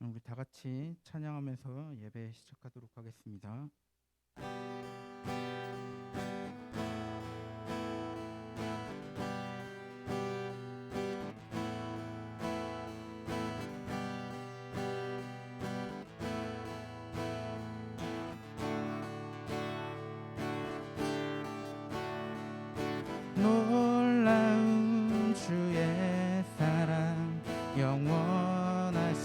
우리 다 같이 찬양하면서 예배 시작하도록 하겠습니다. 놀라운 주의 사랑 영원하시도다.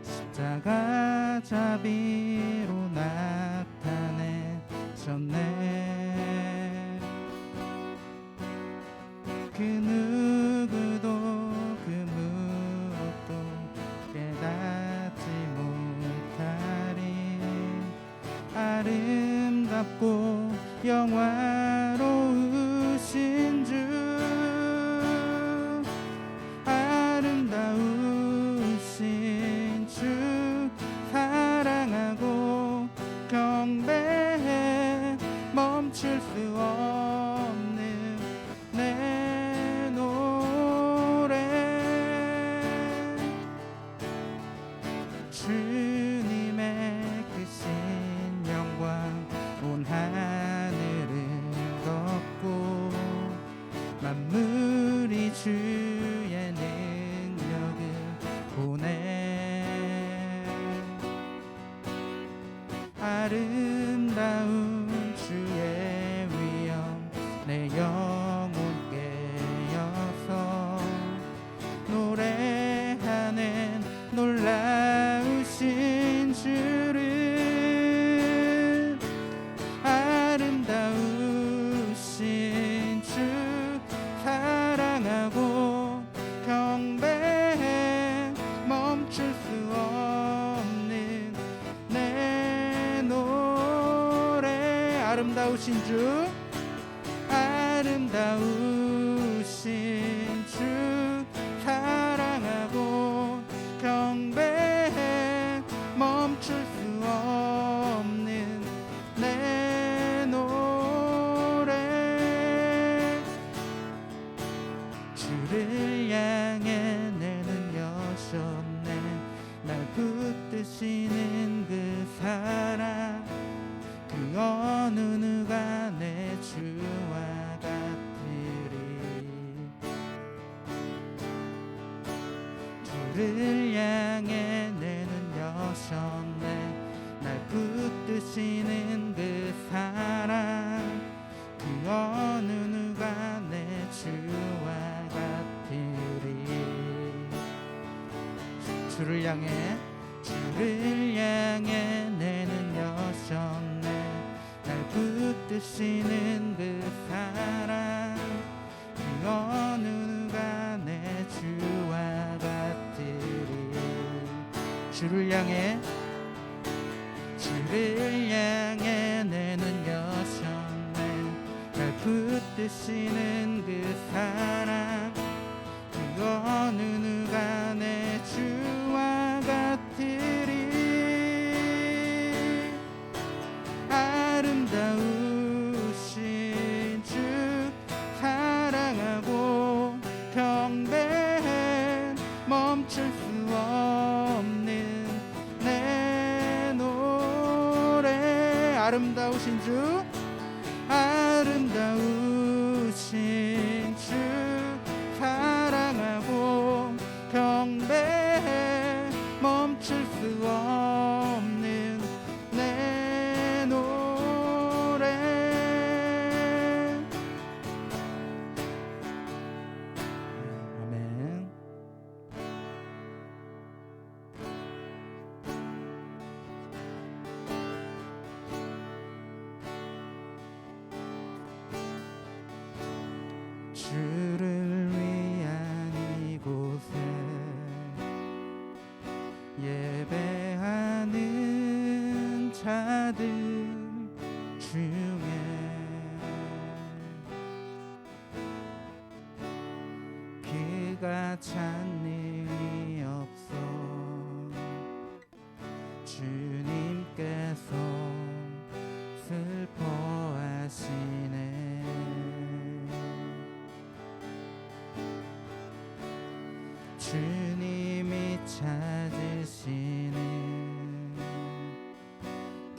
십자가 자비로 나타내셨네. 그 누구도 그 무엇도 깨닫지 못하리. 아름답고 영화로우신 주, 아름다우신 주 사랑하고 경배해. 멈출 수 없는 내 노래. 주님의 크신 영광 온 하늘을 덮고 만물이 주의 능력을 보내. 아름다운 주의 위엄 내 영혼 깨어서 노래하는 놀라우신 주를. 아름다우신 주 사랑하고 경배해. 멈출 수 없는 내 노래. 아름다우신 주, 아름다우신 주 사랑하고 경배해. 멈출 수 없는 내 노래. 주를 향해 내 눈 여셨네. 날 붙드시는 그 사랑, 그 어느 누가 내 주와 같으리. 주를 향해 내 눈 여셨네. 날 붙드시는 그 사랑, 그 어느 누가 내 주와 같으리. 주를 향해 내 눈 여셨네. 날 붙드시는 그 사랑, 그 어느 누가 내 주와 같으리. 주를 향해 내 눈 여셨네. 날 붙드시는 그 사랑, 그 어느 누가 내 주와 같으리. 아름다우신 주 사랑하고 경배해. 멈출 수 없는 내 노래. 아름다우신 주, 아름다우신 주 사랑하고 경배해. 멈출 수 없는 내 노래. 아멘. 주를 위한 이곳에 예배하는 자들 중에 그가 찾는 이 없어. 주님께서 슬퍼하시네. 주님 찾으시는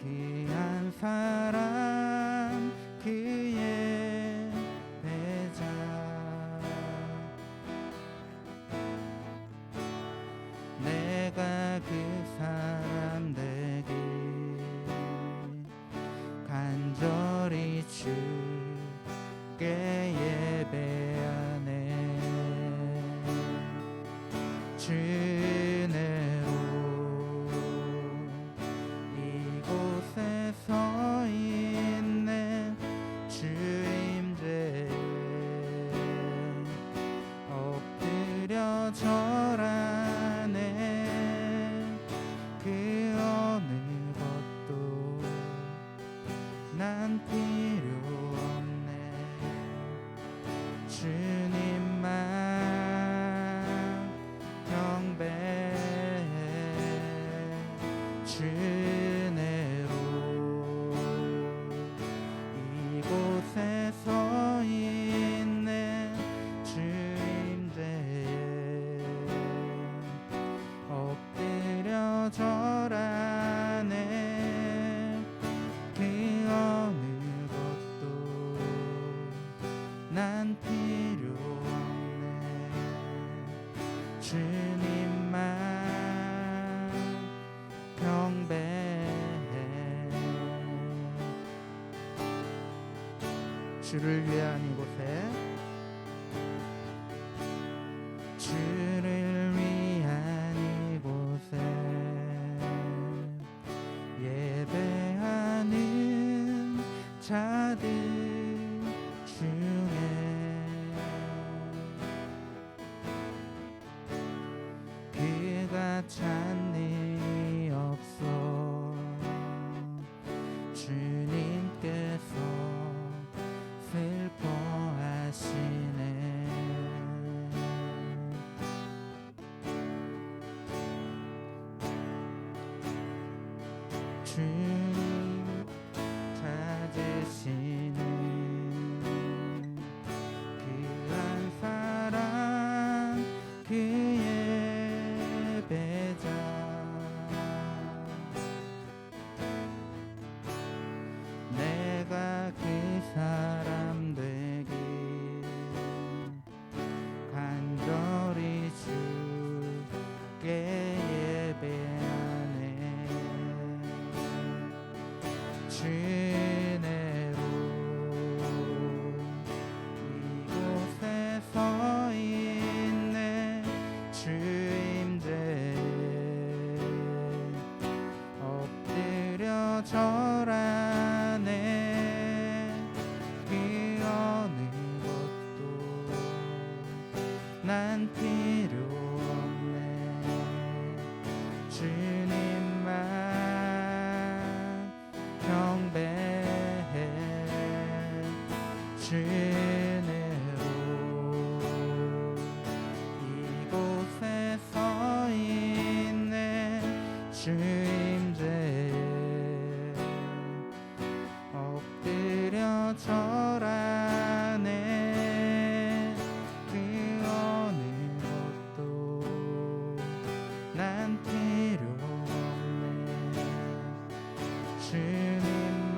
귀한 사람 그의 배자 내가 그 사람 되길 간절히 주께 예배하네 주 은혜로 이곳에 서 있네 주 임재에 엎드려 절하네 그 어느 것도 난 필요 없네 주님만 경배해 주 은혜로 이곳에 서 있네 주 임재에 엎드려 절하네 그 어느 것도 난 필요 없네 주님만 경배해 주를 위한 이곳에 주를 위한 이곳에 예배하는 자들 중에 그가 찬 일이 없어 주님께서 슬퍼하시네 주님 찾으시는 귀한 사람 그의 배자 내가 그 사람 되길 간절히 주께 예배하네 주 은혜로 이곳에 서 있네 주 임재에 엎드려 절하네 그 어느 것도 난 필요 없네 주님만 경배해 주 은혜로 이곳에 서 있네 주 임재에 엎드려 절하네 그 어느 것도 난 필요 없네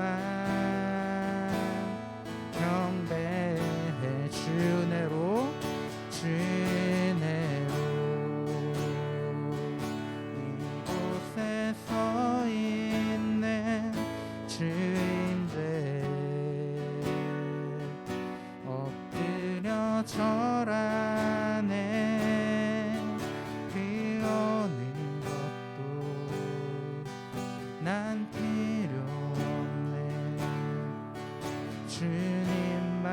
주님만 경배해 주 은혜로 주 은혜로 이곳에 서 있네 주 임재에 엎드려 절하네 그 어느 것도 난 필요 없네 주님만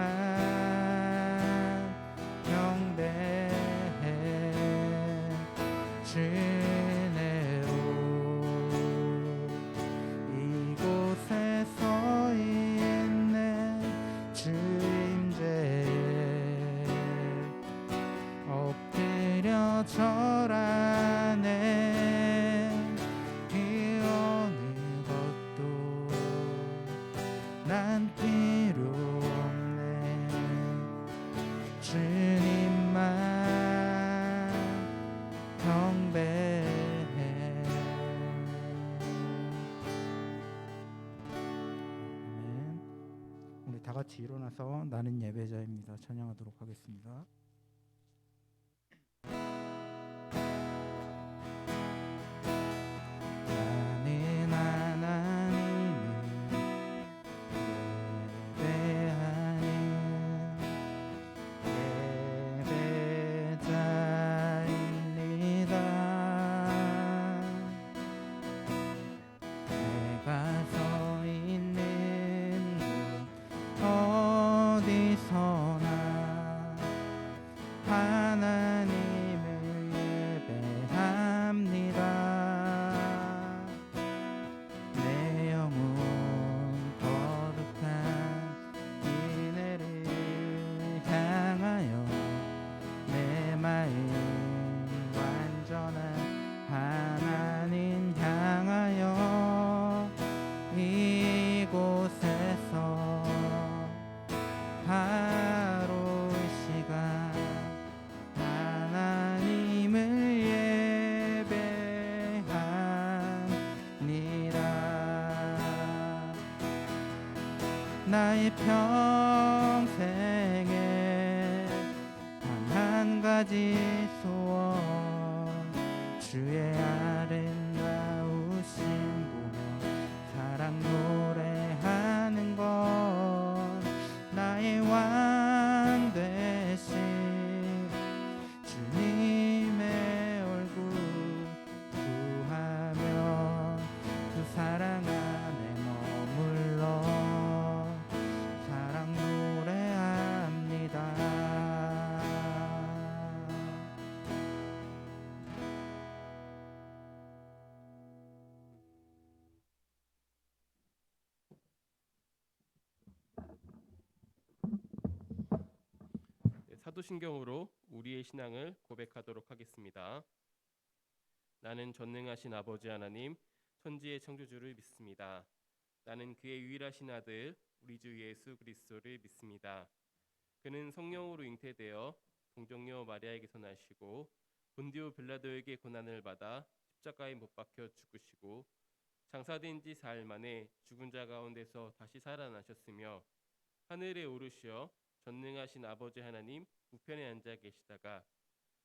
경배해 주 은혜로 이곳에 서 있네 주 임재에 엎드려 절하네 그 어느 것 다 같이 일어나서 나는 예배자입니다. 찬양하도록 하겠습니다. 나는 하나님을 예배하는 예배자입니다. 내가 서 있는 곳 어디서나 하나님을 예배합니다. 내 영혼 거룩한 이내를 향하여 내 마음 완전한 하나님 향하여 이곳에서 바로 이 시간 하나님을 예배합니다. 나의 평생에 단 한 가지 소원 주의 아름다우신 보며 사랑 노래하는 것 나의 왕 되신 주님의 얼굴 구하며 그 사랑 안에 머물러 사랑 노래합니다. 사도신경으로 우리의 신앙을 고백하도록 하겠습니다. 나는 전능하신 아버지 하나님, 천지의 창조주를 믿습니다. 나는 그의 유일하신 아들, 우리 주 예수 그리스도를 믿습니다. 그는 성령으로 잉태되어 동정녀 마리아에게서 나시고 본디오 빌라도에게 고난을 받아 십자가에 못 박혀 죽으시고 장사된 지 사흘 만에 죽은 자 가운데서 다시 살아나셨으며 하늘에 오르시어 전능하신 아버지 하나님 우편에 앉아 계시다가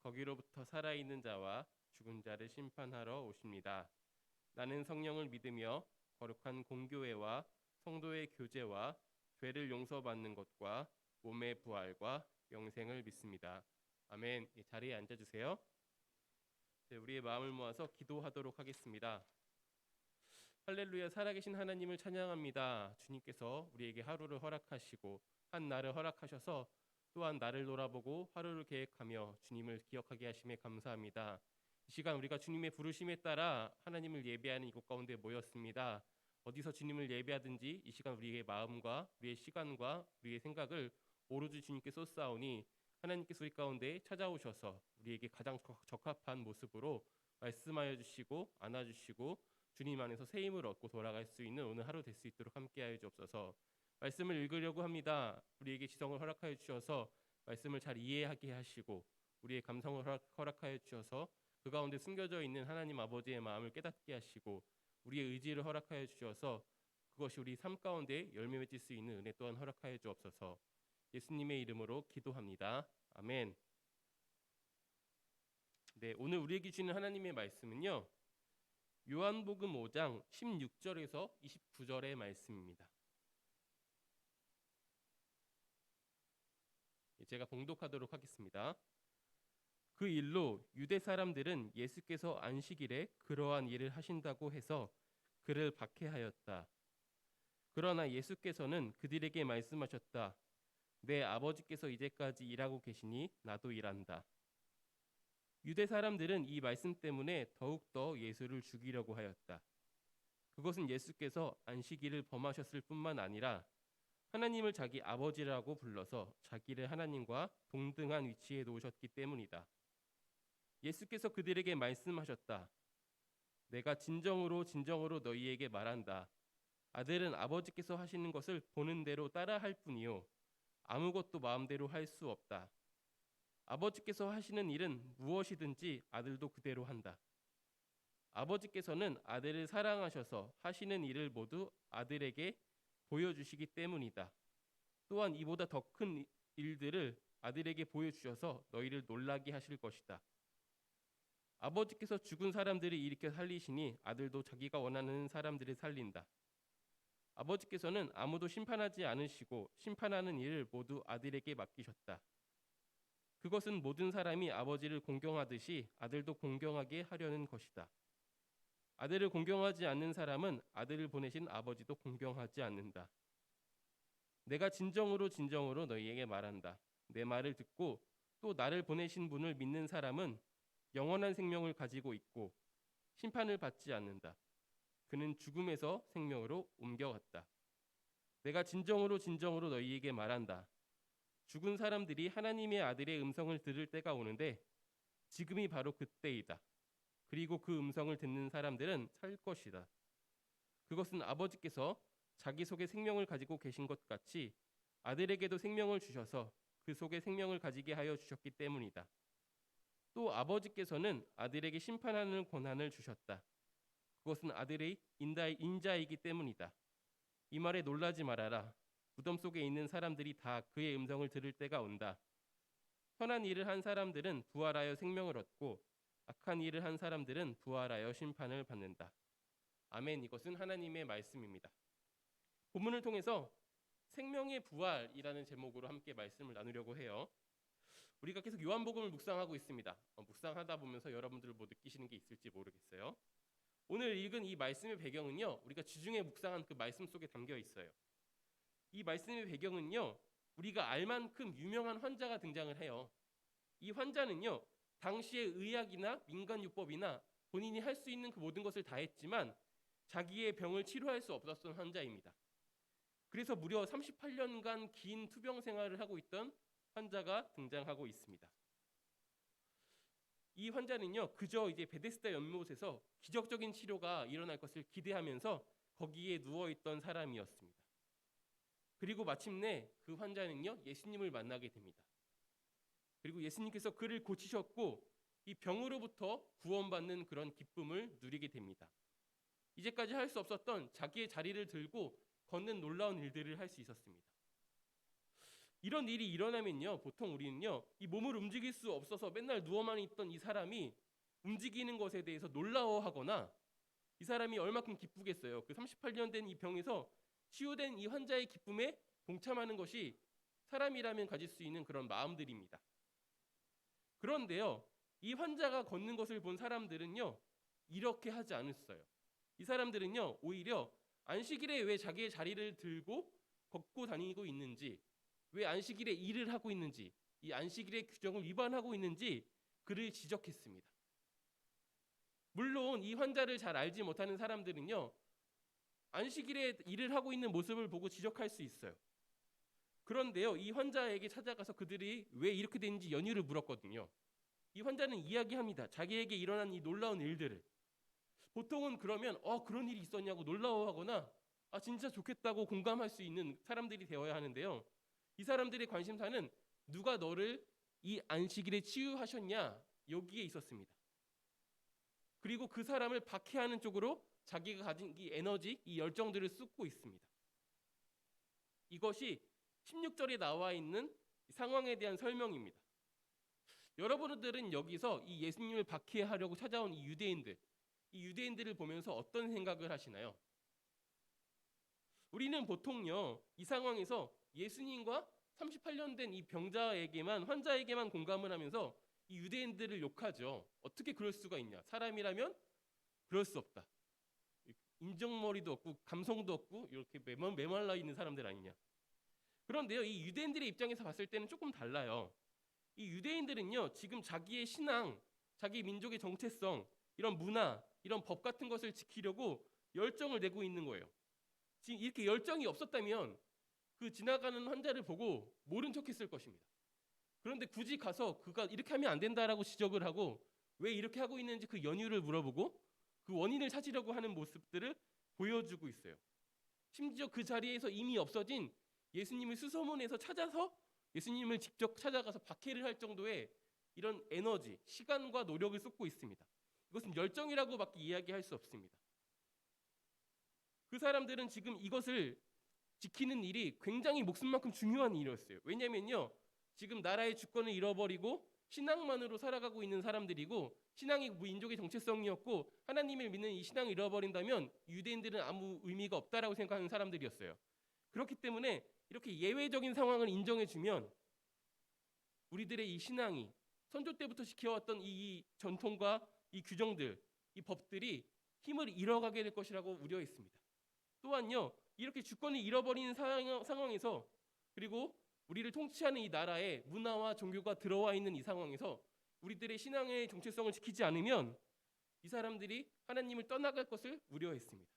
거기로부터 살아있는 자와 죽은 자를 심판하러 오십니다. 나는 성령을 믿으며 거룩한 공교회와 성도의 교제와 죄를 용서받는 것과 몸의 부활과 영생을 믿습니다. 아멘. 자리에 앉아주세요. 우리의 마음을 모아서 기도하도록 하겠습니다. 할렐루야. 살아계신 하나님을 찬양합니다. 주님께서 우리에게 하루를 허락하시고 한 날을 허락하셔서 또한 나를 돌아보고 하루를 계획하며 주님을 기억하게 하심에 감사합니다. 이 시간 우리가 주님의 부르심에 따라 하나님을 예배하는 이곳 가운데 모였습니다. 어디서 주님을 예배하든지 이 시간 우리의 마음과 우리의 시간과 우리의 생각을 오로지 주님께 쏟사오니 하나님께서 우리 가운데 찾아오셔서 우리에게 가장 적합한 모습으로 말씀하여 주시고 안아주시고 주님 안에서 새 힘을 얻고 돌아갈 수 있는 오늘 하루 될 수 있도록 함께하여 주옵소서. 말씀을 읽으려고 합니다. 우리에게 지성을 허락하여 주셔서 말씀을 잘 이해하게 하시고 우리의 감성을 허락하여 주셔서 그 가운데 숨겨져 있는 하나님 아버지의 마음을 깨닫게 하시고 우리의 의지를 허락하여 주셔서 그것이 우리 삶 가운데 열매 맺을 수 있는 은혜 또한 허락하여 주옵소서. 예수님의 이름으로 기도합니다. 아멘. 네, 오늘 우리에게 주는 하나님의 말씀은요. 요한복음 5장 16절에서 29절의 말씀입니다. 제가 봉독하도록 하겠습니다. 그 일로 유대 사람들은 예수께서 안식일에 그러한 일을 하신다고 해서 그를 박해하였다. 그러나 예수께서는 그들에게 말씀하셨다. 내 아버지께서 이제까지 일하고 계시니 나도 일한다. 유대 사람들은 이 말씀 때문에 더욱더 예수를 죽이려고 하였다. 그것은 예수께서 안식일을 범하셨을 뿐만 아니라 하나님을 자기 아버지라고 불러서 자기를 하나님과 동등한 위치에 놓으셨기 때문이다. 예수께서 그들에게 말씀하셨다. 내가 진정으로 너희에게 말한다. 아들은 아버지께서 하시는 것을 보는 대로 따라할 뿐이요 아무것도 마음대로 할 수 없다. 아버지께서 하시는 일은 무엇이든지 아들도 그대로 한다. 아버지께서는 아들을 사랑하셔서 하시는 일을 모두 아들에게 보여주시기 때문이다. 또한 이보다 더 큰 일들을 아들에게 보여주셔서 너희를 놀라게 하실 것이다. 아버지께서 죽은 사람들을 일으켜 살리시니 아들도 자기가 원하는 사람들을 살린다. 아버지께서는 아무도 심판하지 않으시고 심판하는 일을 모두 아들에게 맡기셨다. 그것은 모든 사람이 아버지를 공경하듯이 아들도 공경하게 하려는 것이다. 아들을 공경하지 않는 사람은 아들을 보내신 아버지도 공경하지 않는다. 내가 진정으로 진정으로 너희에게 말한다. 내 말을 듣고 또 나를 보내신 분을 믿는 사람은 영원한 생명을 가지고 있고 심판을 받지 않는다. 그는 죽음에서 생명으로 옮겨갔다. 내가 진정으로 진정으로 너희에게 말한다. 죽은 사람들이 하나님의 아들의 음성을 들을 때가 오는데 지금이 바로 그때이다. 그리고 그 음성을 듣는 사람들은 살 것이다. 그것은 아버지께서 자기 속에 생명을 가지고 계신 것 같이 아들에게도 생명을 주셔서 그 속에 생명을 가지게 하여 주셨기 때문이다. 또 아버지께서는 아들에게 심판하는 권한을 주셨다. 그것은 아들의 인자이기 때문이다. 이 말에 놀라지 말아라. 무덤 속에 있는 사람들이 다 그의 음성을 들을 때가 온다. 선한 일을 한 사람들은 부활하여 생명을 얻고 악한 일을 한 사람들은 부활하여 심판을 받는다. 아멘. 이것은 하나님의 말씀입니다. 본문을 통해서 생명의 부활이라는 제목으로 함께 말씀을 나누려고 해요. 우리가 계속 요한복음을 묵상하고 있습니다. 묵상하다 보면서 여러분들 뭐 느끼시는 게 있을지 모르겠어요. 오늘 읽은 이 말씀의 배경은요, 우리가 주중에 묵상한 그 말씀 속에 담겨 있어요. 이 말씀의 배경은요, 우리가 알 만큼 유명한 환자가 등장을 해요. 이 환자는요, 당시의 의학이나 민간요법이나 본인이 할 수 있는 그 모든 것을 다 했지만 자기의 병을 치료할 수 없었던 환자입니다. 그래서 무려 38년간 긴 투병 생활을 하고 있던 환자가 등장하고 있습니다. 이 환자는요, 그저 이제 베데스다 연못에서 기적적인 치료가 일어날 것을 기대하면서 거기에 누워 있던 사람이었습니다. 그리고 마침내 그 환자는요, 예수님을 만나게 됩니다. 그리고 예수님께서 그를 고치셨고 이 병으로부터 구원받는 그런 기쁨을 누리게 됩니다. 이제까지 할 수 없었던 자기의 자리를 들고 걷는 놀라운 일들을 할 수 있었습니다. 이런 일이 일어나면요, 보통 우리는요, 이 몸을 움직일 수 없어서 맨날 누워만 있던 이 사람이 움직이는 것에 대해서 놀라워하거나 이 사람이 얼마큼 기쁘겠어요. 그 38년 된 이 병에서 치유된 이 환자의 기쁨에 동참하는 것이 사람이라면 가질 수 있는 그런 마음들입니다. 그런데요, 이 환자가 걷는 것을 본 사람들은요, 이렇게 하지 않았어요. 이 사람들은요, 오히려 안식일에 왜 자기의 자리를 들고 걷고 다니고 있는지, 왜 안식일에 일을 하고 있는지, 이 안식일의 규정을 위반하고 있는지 그를 지적했습니다. 물론 이 환자를 잘 알지 못하는 사람들은요, 안식일에 일을 하고 있는 모습을 보고 지적할 수 있어요. 그런데요, 이 환자에게 찾아가서 그들이 왜 이렇게 된지 연유를 물었거든요. 이 환자는 이야기합니다. 자기에게 일어난 이 놀라운 일들을. 보통은 그러면 그런 일이 있었냐고 놀라워하거나 진짜 좋겠다고 공감할 수 있는 사람들이 되어야 하는데요. 이 사람들의 관심사는 누가 너를 이 안식일에 치유하셨냐, 여기에 있었습니다. 그리고 그 사람을 박해하는 쪽으로 자기가 가진 이 에너지, 이 열정들을 쏟고 있습니다. 이것이 16절에 나와 있는 상황에 대한 설명입니다. 여러분들은 여기서 이 예수님을 박해하려고 찾아온 이 유대인들을 보면서 어떤 생각을 하시나요? 우리는 보통요, 이 상황에서 예수님과 38년 된 이 환자에게만 공감을 하면서 이 유대인들을 욕하죠. 어떻게 그럴 수가 있냐? 사람이라면 그럴 수 없다. 인정머리도 없고 감성도 없고 이렇게 메말라 있는 사람들 아니냐? 그런데요, 이 유대인들의 입장에서 봤을 때는 조금 달라요. 이 유대인들은요, 지금 자기의 신앙, 자기 민족의 정체성, 이런 문화, 이런 법 같은 것을 지키려고 열정을 내고 있는 거예요. 지금 이렇게 열정이 없었다면 그 지나가는 환자를 보고 모른 척했을 것입니다. 그런데 굳이 가서 그가 이렇게 하면 안 된다라고 지적을 하고 왜 이렇게 하고 있는지 그 연유를 물어보고 그 원인을 찾으려고 하는 모습들을 보여주고 있어요. 심지어 그 자리에서 이미 없어진 예수님을 수소문해서 찾아서 예수님을 직접 찾아가서 박해를 할 정도의 이런 에너지, 시간과 노력을 쏟고 있습니다. 이것은 열정이라고밖에 이야기할 수 없습니다. 그 사람들은 지금 이것을 지키는 일이 굉장히 목숨만큼 중요한 일이었어요. 왜냐면요, 지금 나라의 주권을 잃어버리고 신앙만으로 살아가고 있는 사람들이고, 신앙이 민족의 정체성이었고 하나님을 믿는 이 신앙을 잃어버린다면 유대인들은 아무 의미가 없다라고 생각하는 사람들이었어요. 그렇기 때문에 이렇게 예외적인 상황을 인정해주면 우리들의 이 신앙이 선조 때부터 지켜왔던 이 전통과 이 규정들, 이 법들이 힘을 잃어가게 될 것이라고 우려했습니다. 또한요, 이렇게 주권을 잃어버리는 상황에서, 그리고 우리를 통치하는 이 나라에 문화와 종교가 들어와 있는 이 상황에서 우리들의 신앙의 정체성을 지키지 않으면 이 사람들이 하나님을 떠나갈 것을 우려했습니다.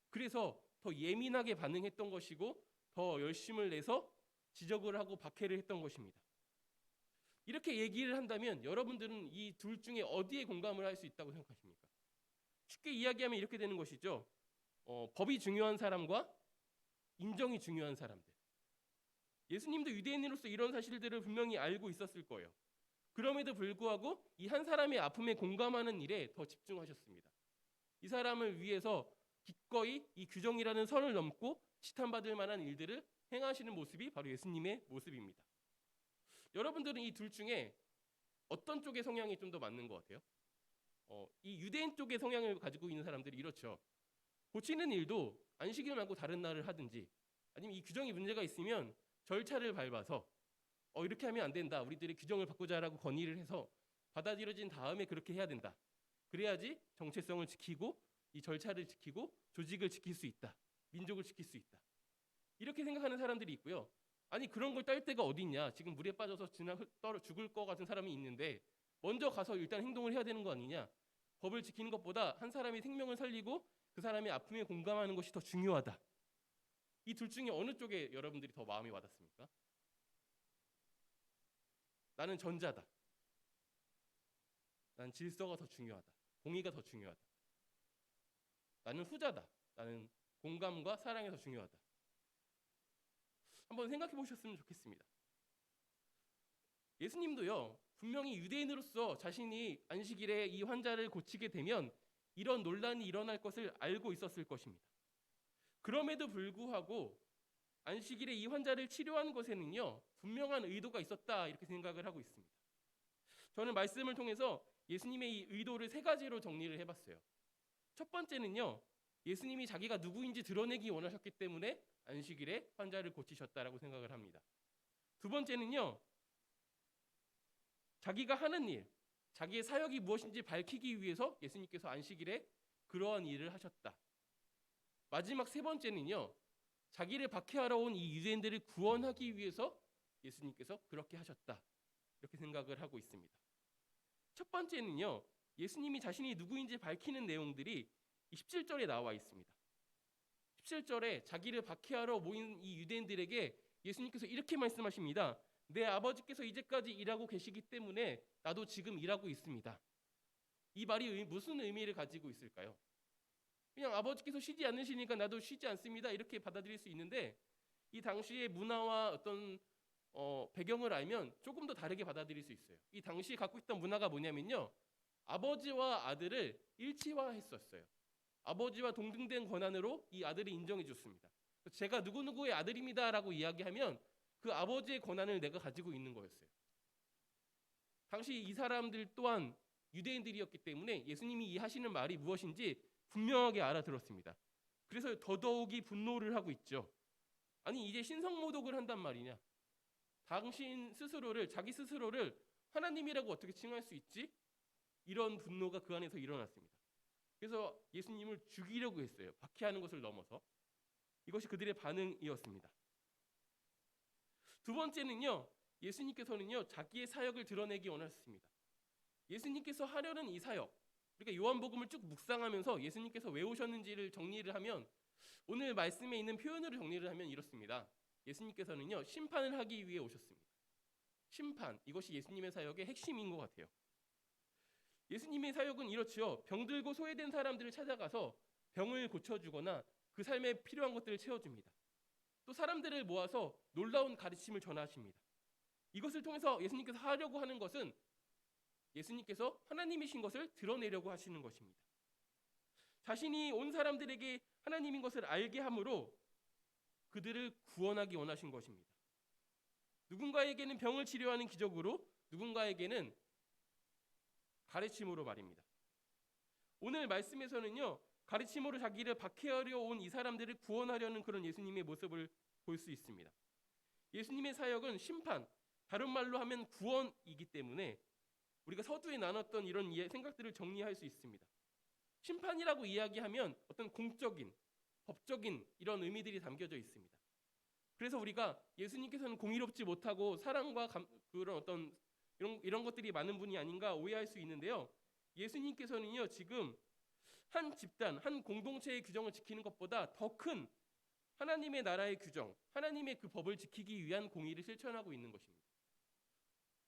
그래서 더 예민하게 반응했던 것이고 더 열심을 내서 지적을 하고 박해를 했던 것입니다. 이렇게 얘기를 한다면 여러분들은 이 둘 중에 어디에 공감을 할 수 있다고 생각하십니까? 쉽게 이야기하면 이렇게 되는 것이죠. 법이 중요한 사람과 인정이 중요한 사람들. 예수님도 유대인으로서 이런 사실들을 분명히 알고 있었을 거예요. 그럼에도 불구하고 이 한 사람의 아픔에 공감하는 일에 더 집중하셨습니다. 이 사람을 위해서 기꺼이 이 규정이라는 선을 넘고 지탄받을 만한 일들을 행하시는 모습이 바로 예수님의 모습입니다. 여러분들은 이 둘 중에 어떤 쪽의 성향이 좀 더 맞는 것 같아요? 이 유대인 쪽의 성향을 가지고 있는 사람들이 이렇죠. 고치는 일도 안식일 말고 다른 날을 하든지, 아니면 이 규정이 문제가 있으면 절차를 밟아서 이렇게 하면 안 된다, 우리들이 규정을 바꾸자라고 건의를 해서 받아들여진 다음에 그렇게 해야 된다. 그래야지 정체성을 지키고 이 절차를 지키고 조직을 지킬 수 있다, 민족을 지킬 수 있다, 이렇게 생각하는 사람들이 있고요. 아니, 그런 걸 딸 데가 어디 있냐, 지금 물에 빠져서 죽을 것 같은 사람이 있는데 먼저 가서 일단 행동을 해야 되는 거 아니냐, 법을 지키는 것보다 한 사람의 생명을 살리고 그 사람의 아픔에 공감하는 것이 더 중요하다. 이 둘 중에 어느 쪽에 여러분들이 더 마음이 와닿습니까? 나는 전자다. 나는 질서가 더 중요하다. 공의가 더 중요하다. 나는 후자다. 나는 공감과 사랑이 더 중요하다. 한번 생각해 보셨으면 좋겠습니다. 예수님도요, 분명히 유대인으로서 자신이 안식일에 이 환자를 고치게 되면 이런 논란이 일어날 것을 알고 있었을 것입니다. 그럼에도 불구하고 안식일에 이 환자를 치료한 것에는요, 분명한 의도가 있었다, 이렇게 생각을 하고 있습니다. 저는 말씀을 통해서 예수님의 이 의도를 세 가지로 정리를 해봤어요. 첫 번째는요, 예수님이 자기가 누구인지 드러내기 원하셨기 때문에 안식일에 환자를 고치셨다라고 생각을 합니다. 두 번째는요, 자기가 하는 일, 자기의 사역이 무엇인지 밝히기 위해서 예수님께서 안식일에 그러한 일을 하셨다. 마지막 세 번째는요, 자기를 박해하러 온 이 유대인들을 구원하기 위해서 예수님께서 그렇게 하셨다, 이렇게 생각을 하고 있습니다. 첫 번째는요, 예수님이 자신이 누구인지 밝히는 내용들이 17절에 나와 있습니다. 17절에 자기를 박해하러 모인 이 유대인들에게 예수님께서 이렇게 말씀하십니다. 내 아버지께서 이제까지 일하고 계시기 때문에 나도 지금 일하고 있습니다. 이 말이 무슨 의미를 가지고 있을까요? 그냥 아버지께서 쉬지 않으시니까 나도 쉬지 않습니다, 이렇게 받아들일 수 있는데, 이 당시의 문화와 어떤 배경을 알면 조금 더 다르게 받아들일 수 있어요. 이 당시에 갖고 있던 문화가 뭐냐면요, 아버지와 아들을 일치화했었어요. 아버지와 동등된 권한으로 이 아들을 인정해 줬습니다. 제가 누구누구의 아들입니다라고 이야기하면 그 아버지의 권한을 내가 가지고 있는 거였어요. 당시 이 사람들 또한 유대인들이었기 때문에 예수님이 이 하시는 말이 무엇인지 분명하게 알아들었습니다. 그래서 더더욱이 분노를 하고 있죠. 아니, 이제 신성모독을 한단 말이냐, 당신 스스로를, 자기 스스로를 하나님이라고 어떻게 칭할 수 있지? 이런 분노가 그 안에서 일어났습니다. 그래서 예수님을 죽이려고 했어요. 박해하는 것을 넘어서. 이것이 그들의 반응이었습니다. 두 번째는요, 예수님께서는요, 자기의 사역을 드러내기 원하셨습니다. 예수님께서 하려는 이 사역, 그러니까 요한복음을 쭉 묵상하면서 예수님께서 왜 오셨는지를 정리를 하면, 오늘 말씀에 있는 표현으로 정리를 하면 이렇습니다. 예수님께서는요, 심판을 하기 위해 오셨습니다. 심판, 이것이 예수님의 사역의 핵심인 것 같아요. 예수님의 사역은 이렇죠. 병들고 소외된 사람들을 찾아가서 병을 고쳐주거나 그 삶에 필요한 것들을 채워줍니다. 또 사람들을 모아서 놀라운 가르침을 전하십니다. 이것을 통해서 예수님께서 하려고 하는 것은 예수님께서 하나님이신 것을 드러내려고 하시는 것입니다. 자신이 온 사람들에게 하나님인 것을 알게 함으로 그들을 구원하기 원하신 것입니다. 누군가에게는 병을 치료하는 기적으로, 누군가에게는 가르침으로 말입니다. 오늘 말씀에서는요, 가르침으로 자기를 박해하려 온 이 사람들을 구원하려는 그런 예수님의 모습을 볼 수 있습니다. 예수님의 사역은 심판, 다른 말로 하면 구원이기 때문에 우리가 서두에 나눴던 이런 생각들을 정리할 수 있습니다. 심판이라고 이야기하면 어떤 공적인, 법적인 이런 의미들이 담겨져 있습니다. 그래서 우리가 예수님께서는 공의롭지 못하고 사랑과 그런 어떤 이런 것들이 많은 분이 아닌가 오해할 수 있는데요. 예수님께서는요, 지금 한 집단, 한 공동체의 규정을 지키는 것보다 더 큰 하나님의 나라의 규정, 하나님의 그 법을 지키기 위한 공의를 실천하고 있는 것입니다.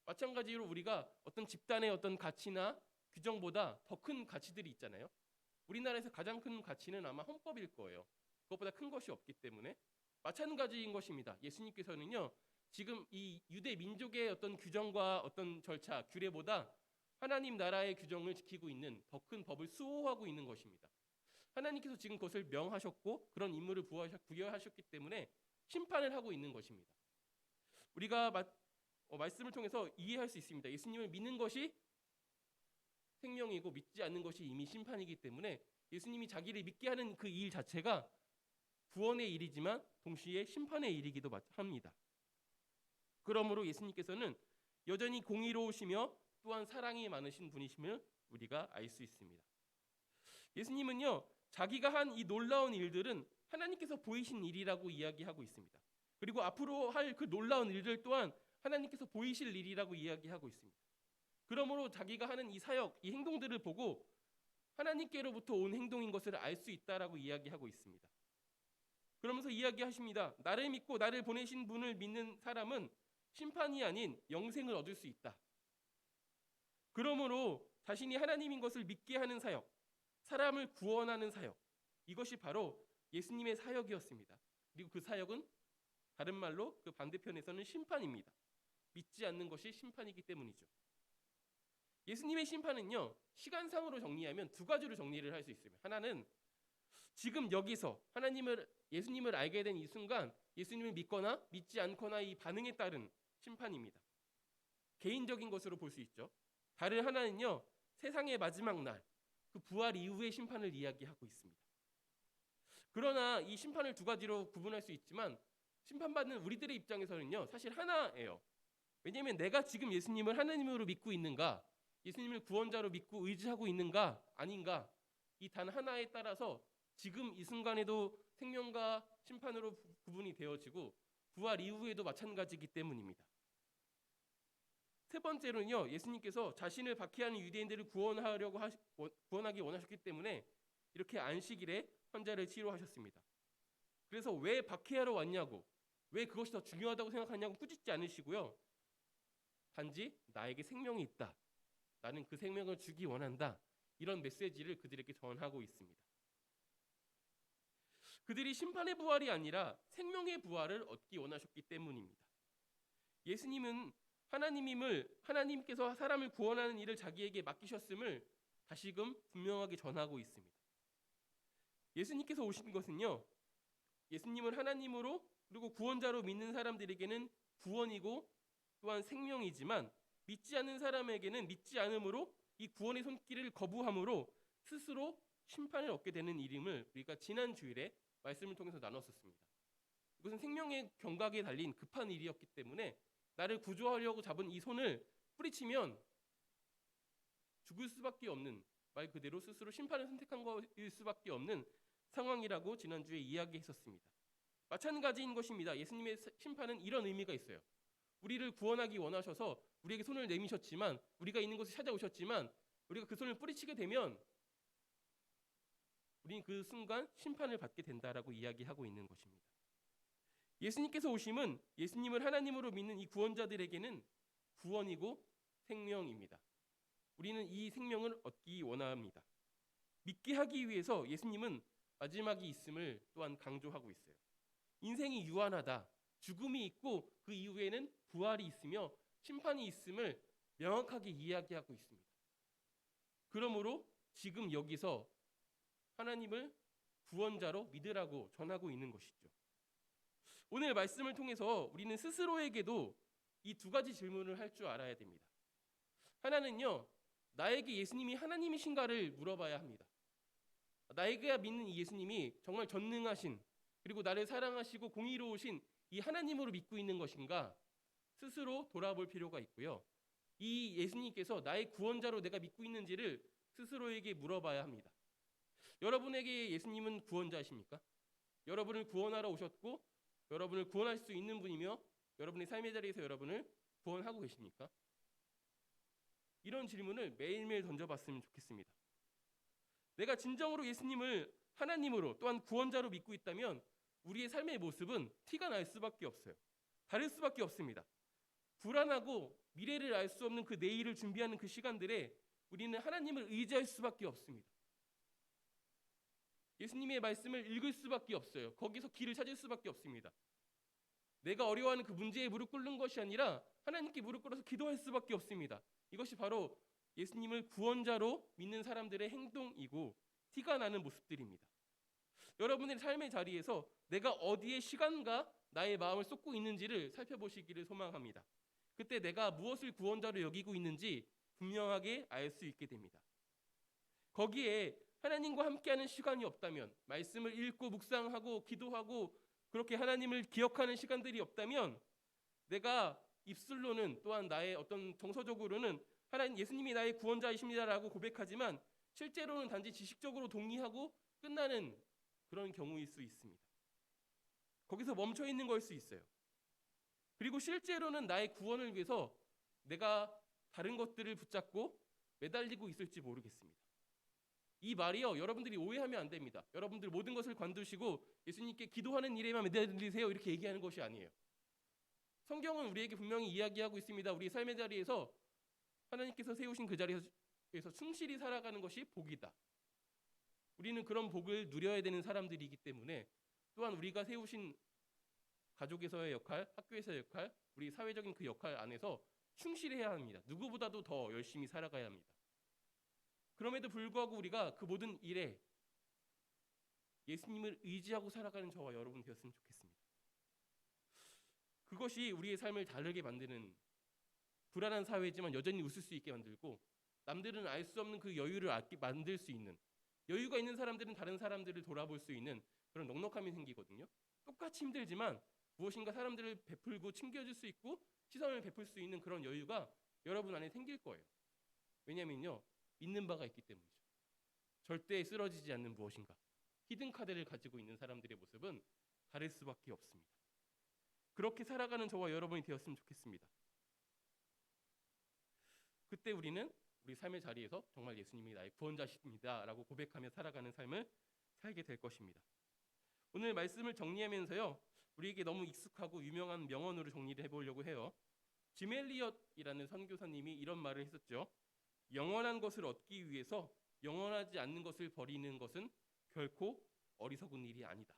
마찬가지로 우리가 어떤 집단의 어떤 가치나 규정보다 더 큰 가치들이 있잖아요. 우리나라에서 가장 큰 가치는 아마 헌법일 거예요. 그것보다 큰 것이 없기 때문에 마찬가지인 것입니다. 예수님께서는요, 지금 이 유대 민족의 어떤 규정과 어떤 절차, 규례보다 하나님 나라의 규정을 지키고 있는 더 큰 법을 수호하고 있는 것입니다. 하나님께서 지금 그것을 명하셨고 그런 임무를 부여하셨기 때문에 심판을 하고 있는 것입니다. 우리가 말씀을 통해서 이해할 수 있습니다. 예수님을 믿는 것이 생명이고 믿지 않는 것이 이미 심판이기 때문에 예수님이 자기를 믿게 하는 그 일 자체가 구원의 일이지만 동시에 심판의 일이기도 합니다. 그러므로 예수님께서는 여전히 공의로우시며 또한 사랑이 많으신 분이심을 우리가 알 수 있습니다. 예수님은요, 자기가 한 이 놀라운 일들은 하나님께서 보이신 일이라고 이야기하고 있습니다. 그리고 앞으로 할 그 놀라운 일들 또한 하나님께서 보이실 일이라고 이야기하고 있습니다. 그러므로 자기가 하는 이 사역, 이 행동들을 보고 하나님께로부터 온 행동인 것을 알 수 있다라고 이야기하고 있습니다. 그러면서 이야기하십니다. 나를 믿고 나를 보내신 분을 믿는 사람은 심판이 아닌 영생을 얻을 수 있다. 그러므로 자신이 하나님인 것을 믿게 하는 사역, 사람을 구원하는 사역, 이것이 바로 예수님의 사역이었습니다. 그리고 그 사역은 다른 말로 그 반대편에서는 심판입니다. 믿지 않는 것이 심판이기 때문이죠. 예수님의 심판은요, 시간상으로 정리하면 두 가지로 정리를 할 수 있습니다. 하나는 지금 여기서 예수님을 알게 된 이 순간 예수님을 믿거나 믿지 않거나 이 반응에 따른 심판입니다. 개인적인 것으로 볼 수 있죠. 다른 하나는요, 세상의 마지막 날, 그 부활 이후의 심판을 이야기하고 있습니다. 그러나 이 심판을 두 가지로 구분할 수 있지만 심판받는 우리들의 입장에서는요, 사실 하나예요. 왜냐하면 내가 지금 예수님을 하나님으로 믿고 있는가, 예수님을 구원자로 믿고 의지하고 있는가 아닌가, 이 단 하나에 따라서 지금 이 순간에도 생명과 심판으로 구분이 되어지고 부활 이후에도 마찬가지이기 때문입니다. 세 번째로는요, 예수님께서 자신을 박해하는 유대인들을 구원하기 원하셨기 때문에 이렇게 안식일에 환자를 치료하셨습니다. 그래서 왜 박해하러 왔냐고, 왜 그것이 더 중요하다고 생각하냐고 꾸짖지 않으시고요. 단지 나에게 생명이 있다, 나는 그 생명을 주기 원한다, 이런 메시지를 그들에게 전하고 있습니다. 그들이 심판의 부활이 아니라 생명의 부활을 얻기 원하셨기 때문입니다. 예수님은 하나님께서 사람을 구원하는 일을 자기에게 맡기셨음을 다시금 분명하게 전하고 있습니다. 예수님께서 오신 것은요, 예수님을 하나님으로 그리고 구원자로 믿는 사람들에게는 구원이고 또한 생명이지만 믿지 않는 사람에게는 믿지 않음으로 이 구원의 손길을 거부함으로 스스로 심판을 얻게 되는 일임을 우리가 지난 주일에 말씀을 통해서 나눴었습니다. 이것은 생명의 경각에 달린 급한 일이었기 때문에 나를 구조하려고 잡은 이 손을 뿌리치면 죽을 수밖에 없는, 말 그대로 스스로 심판을 선택한 것일 수밖에 없는 상황이라고 지난주에 이야기했었습니다. 마찬가지인 것입니다. 예수님의 심판은 이런 의미가 있어요. 우리를 구원하기 원하셔서 우리에게 손을 내미셨지만, 우리가 있는 곳에 찾아오셨지만 우리가 그 손을 뿌리치게 되면 우리는 그 순간 심판을 받게 된다라고 이야기하고 있는 것입니다. 예수님께서 오심은 예수님을 하나님으로 믿는 이 구원자들에게는 구원이고 생명입니다. 우리는 이 생명을 얻기 원합니다. 믿게 하기 위해서 예수님은 마지막이 있음을 또한 강조하고 있어요. 인생이 유한하다, 죽음이 있고 그 이후에는 부활이 있으며 심판이 있음을 명확하게 이야기하고 있습니다. 그러므로 지금 여기서 하나님을 구원자로 믿으라고 전하고 있는 것이죠. 오늘 말씀을 통해서 우리는 스스로에게도 이 두 가지 질문을 할 줄 알아야 됩니다. 하나는요, 나에게 예수님이 하나님이신가를 물어봐야 합니다. 나에게 믿는 이 예수님이 정말 전능하신, 그리고 나를 사랑하시고 공의로우신 이 하나님으로 믿고 있는 것인가 스스로 돌아볼 필요가 있고요. 이 예수님께서 나의 구원자로 내가 믿고 있는지를 스스로에게 물어봐야 합니다. 여러분에게 예수님은 구원자이십니까? 여러분을 구원하러 오셨고 여러분을 구원할 수 있는 분이며 여러분의 삶의 자리에서 여러분을 구원하고 계십니까? 이런 질문을 매일매일 던져봤으면 좋겠습니다. 내가 진정으로 예수님을 하나님으로 또한 구원자로 믿고 있다면 우리의 삶의 모습은 티가 날 수밖에 없어요. 다를 수밖에 없습니다. 불안하고 미래를 알 수 없는 그 내일을 준비하는 그 시간들에 우리는 하나님을 의지할 수밖에 없습니다. 예수님의 말씀을 읽을 수밖에 없어요. 거기서 길을 찾을 수밖에 없습니다. 내가 어려워하는 그 문제에 무릎 꿇는 것이 아니라 하나님께 무릎 꿇어서 기도할 수밖에 없습니다. 이것이 바로 예수님을 구원자로 믿는 사람들의 행동이고 티가 나는 모습들입니다. 여러분의 삶의 자리에서 내가 어디에 시간과 나의 마음을 쏟고 있는지를 살펴보시기를 소망합니다. 그때 내가 무엇을 구원자로 여기고 있는지 분명하게 알 수 있게 됩니다. 거기에 하나님과 함께하는 시간이 없다면, 말씀을 읽고 묵상하고 기도하고 그렇게 하나님을 기억하는 시간들이 없다면, 내가 입술로는 또한 나의 어떤 정서적으로는 하나님 예수님이 나의 구원자이십니다라고 고백하지만 실제로는 단지 지식적으로 동의하고 끝나는 그런 경우일 수 있습니다. 거기서 멈춰 있는 걸 수 있어요. 그리고 실제로는 나의 구원을 위해서 내가 다른 것들을 붙잡고 매달리고 있을지 모르겠습니다. 이 말이요, 여러분들이 오해하면 안 됩니다. 여러분들 모든 것을 관두시고 예수님께 기도하는 일에만 매달리세요 이렇게 얘기하는 것이 아니에요. 성경은 우리에게 분명히 이야기하고 있습니다. 우리 삶의 자리에서 하나님께서 세우신 그 자리에서 충실히 살아가는 것이 복이다. 우리는 그런 복을 누려야 되는 사람들이기 때문에 또한 우리가 세우신 가족에서의 역할, 학교에서의 역할, 우리 사회적인 그 역할 안에서 충실해야 합니다. 누구보다도 더 열심히 살아가야 합니다. 그럼에도 불구하고 우리가 그 모든 일에 예수님을 의지하고 살아가는 저와 여러분 되었으면 좋겠습니다. 그것이 우리의 삶을 다르게 만드는, 불안한 사회지만 여전히 웃을 수 있게 만들고 남들은 알 수 없는 그 여유를 만들 수 있는, 여유가 있는 사람들은 다른 사람들을 돌아볼 수 있는 그런 넉넉함이 생기거든요. 똑같이 힘들지만 무엇인가 사람들을 베풀고 챙겨줄 수 있고 시선을 베풀 수 있는 그런 여유가 여러분 안에 생길 거예요. 왜냐면요, 믿는 바가 있기 때문이죠. 절대 쓰러지지 않는 무엇인가, 히든 카드를 가지고 있는 사람들의 모습은 다를 수밖에 없습니다. 그렇게 살아가는 저와 여러분이 되었으면 좋겠습니다. 그때 우리는 우리 삶의 자리에서 정말 예수님이 나의 구원자십니다 라고 고백하며 살아가는 삶을 살게 될 것입니다. 오늘 말씀을 정리하면서요, 우리에게 너무 익숙하고 유명한 명언으로 정리를 해보려고 해요. 짐 엘리엇이라는 선교사님이 이런 말을 했었죠. 영원한 것을 얻기 위해서 영원하지 않는 것을 버리는 것은 결코 어리석은 일이 아니다.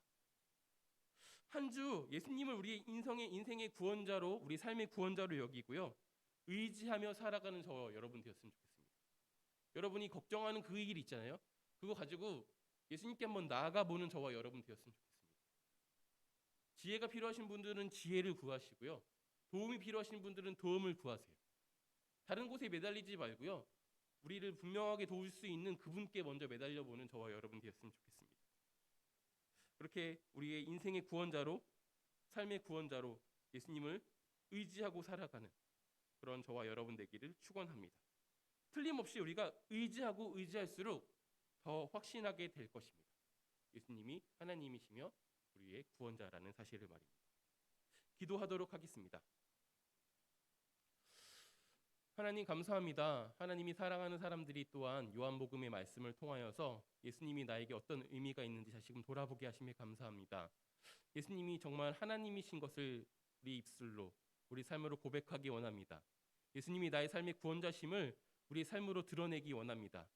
한 주 예수님을 우리의 인생의 구원자로, 우리 삶의 구원자로 여기고요, 의지하며 살아가는 저 여러분 되었으면 좋겠습니다. 여러분이 걱정하는 그 일 있잖아요. 그거 가지고 예수님께 한번 나아가 보는 저와 여러분 되었으면 좋겠습니다. 지혜가 필요하신 분들은 지혜를 구하시고요, 도움이 필요하신 분들은 도움을 구하세요. 다른 곳에 매달리지 말고요, 우리를 분명하게 도울 수 있는 그분께 먼저 매달려 보는 저와 여러분 되었으면 좋겠습니다. 그렇게 우리의 인생의 구원자로, 삶의 구원자로 예수님을 의지하고 살아가는 그런 저와 여러분 되기를 축원합니다. 틀림없이 우리가 의지하고 의지할수록 더 확신하게 될 것입니다. 예수님이 하나님이시며 우리의 구원자라는 사실을 말입니다. 기도하도록 하겠습니다. 하나님 감사합니다. 하나님이 사랑하는 사람들이 또한 요한복음의 말씀을 통하여서 예수님이 나에게 어떤 의미가 있는지 다시금 돌아보게 하심에 감사합니다. 예수님이 정말 하나님이신 것을 우리 입술로, 우리 삶으로 고백하기 원합니다. 예수님이 나의 삶의 구원자심을 우리 삶으로 드러내기 원합니다.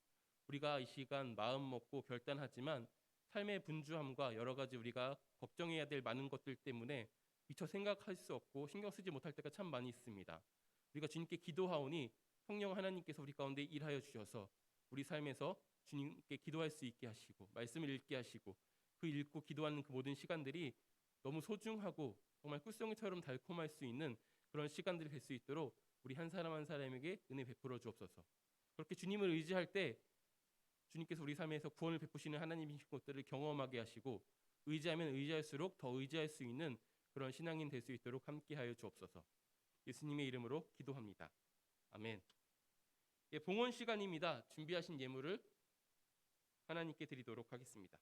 우리가 이 시간 마음 먹고 결단하지만 삶의 분주함과 여러 가지 우리가 걱정해야 될 많은 것들 때문에 미처 생각할 수 없고 신경 쓰지 못할 때가 참 많이 있습니다. 우리가 주님께 기도하오니 성령 하나님께서 우리 가운데 일하여 주셔서 우리 삶에서 주님께 기도할 수 있게 하시고 말씀을 읽게 하시고 그 읽고 기도하는 그 모든 시간들이 너무 소중하고 정말 꿀송이처럼 달콤할 수 있는 그런 시간들이 될 수 있도록 우리 한 사람 한 사람에게 은혜 베풀어 주옵소서. 그렇게 주님을 의지할 때 주님께서 우리 삶에서 구원을 베푸시는 하나님이신 것들을 경험하게 하시고 의지하면 의지할수록 더 의지할 수 있는 그런 신앙인 될 수 있도록 함께하여 주옵소서. 예수님의 이름으로 기도합니다. 아멘. 예, 봉헌 시간입니다. 준비하신 예물을 하나님께 드리도록 하겠습니다.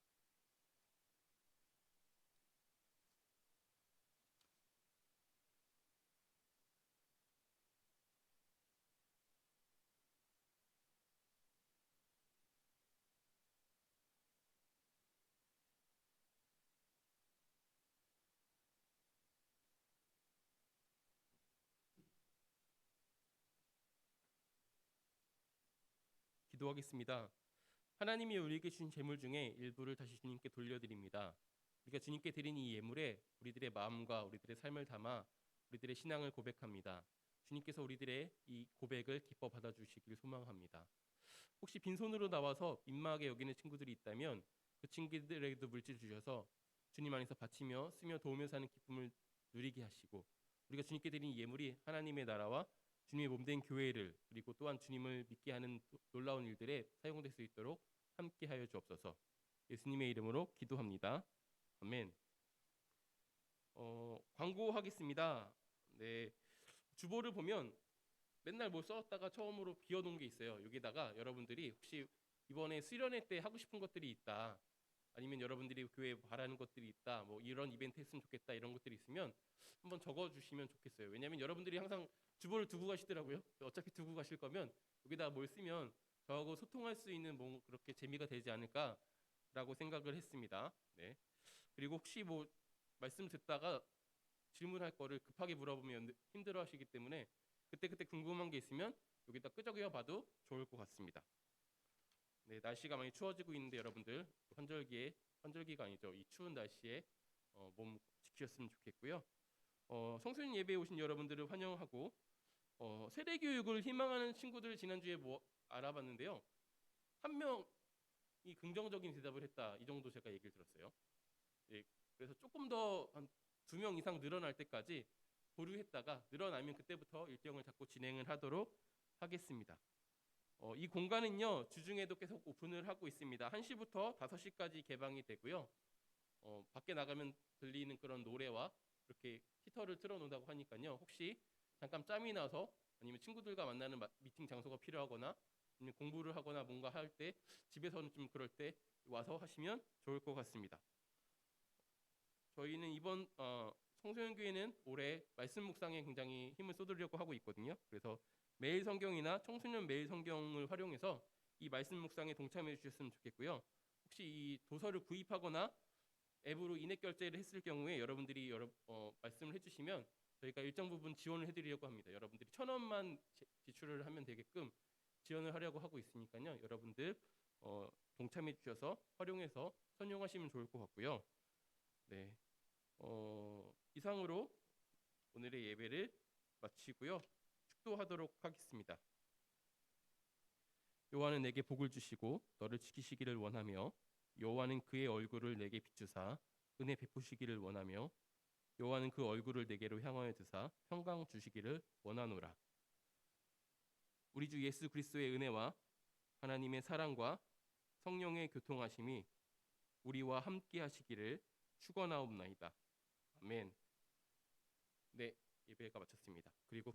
기도하겠습니다. 하나님이 우리에게 주신 재물 중에 일부를 다시 주님께 돌려드립니다. 우리가 주님께 드린 이 예물에 우리들의 마음과 우리들의 삶을 담아 우리들의 신앙을 고백합니다. 주님께서 우리들의 이 고백을 기뻐 받아주시길 소망합니다. 혹시 빈손으로 나와서 민망하게 여기는 친구들이 있다면 그 친구들에게도 물질 주셔서 주님 안에서 바치며 쓰며 도우며 사는 기쁨을 누리게 하시고 우리가 주님께 드린 예물이 하나님의 나라와 주님의 몸된 교회를 그리고 또한 주님을 믿게 하는 놀라운 일들에 사용될 수 있도록 함께하여 주옵소서. 예수님의 이름으로 기도합니다. 아멘. 광고하겠습니다. 네, 주보를 보면 맨날 뭐 써왔다가 처음으로 비워놓은 게 있어요. 여기다가 여러분들이 혹시 이번에 수련회 때 하고 싶은 것들이 있다, 아니면 여러분들이 교회에 바라는 것들이 있다, 뭐 이런 이벤트 했으면 좋겠다, 이런 것들이 있으면 한번 적어주시면 좋겠어요. 왜냐하면 여러분들이 항상 주보를 두고 가시더라고요. 어차피 두고 가실 거면 여기다 뭘 쓰면 저하고 소통할 수 있는 뭐 그렇게 재미가 되지 않을까라고 생각을 했습니다. 네. 그리고 혹시 뭐 말씀 듣다가 질문할 거를 급하게 물어보면 힘들어하시기 때문에 그때 궁금한 게 있으면 여기다 끄적여 봐도 좋을 것 같습니다. 네, 날씨가 많이 추워지고 있는데 여러분들 환절기가 아니죠. 이 추운 날씨에 몸 지키셨으면 좋겠고요. 성수님 예배에 오신 여러분들을 환영하고 세례 교육을 희망하는 친구들 지난주에 뭐 알아봤는데요. 한 명이 긍정적인 대답을 했다. 이 정도 제가 얘기를 들었어요. 네, 그래서 조금 더 한 2명 이상 늘어날 때까지 보류했다가 늘어나면 그때부터 일정을 잡고 진행을 하도록 하겠습니다. 이 공간은요, 주중에도 계속 오픈을 하고 있습니다. 1시부터 5시까지 개방이 되고요. 밖에 나가면 들리는 그런 노래와 이렇게 히터를 틀어놓는다고 하니까요. 혹시 잠깐 짬이 나서 아니면 친구들과 만나는 미팅 장소가 필요하거나 아니면 공부를 하거나 뭔가 할 때 집에서는 좀 그럴 때 와서 하시면 좋을 것 같습니다. 저희는 이번 청소년교회는 올해 말씀 묵상에 굉장히 힘을 쏟으려고 하고 있거든요. 그래서 매일 성경이나 청소년 매일 성경을 활용해서 이 말씀 묵상에 동참해 주셨으면 좋겠고요. 혹시 이 도서를 구입하거나 앱으로 인액 결제를 했을 경우에 여러분들이 말씀을 해주시면 저희가 일정 부분 지원을 해드리려고 합니다. 여러분들이 1,000원만 지출을 하면 되게끔 지원을 하려고 하고 있으니까요. 여러분들 동참해 주셔서 활용해서 선용하시면 좋을 것 같고요. 네, 이상으로 오늘의 예배를 마치고요. 축도하도록 하겠습니다. 여호와는 내게 복을 주시고 너를 지키시기를 원하며 여호와는 그의 얼굴을 내게 비추사 은혜 베푸시기를 원하며 여호와는 그 얼굴을 내게로 향하여 드사 평강 주시기를 원하노라. 우리 주 예수 그리스도의 은혜와 하나님의 사랑과 성령의 교통하심이 우리와 함께 하시기를 축원하옵나이다. 아멘. 네, 예배가 마쳤습니다. 그리고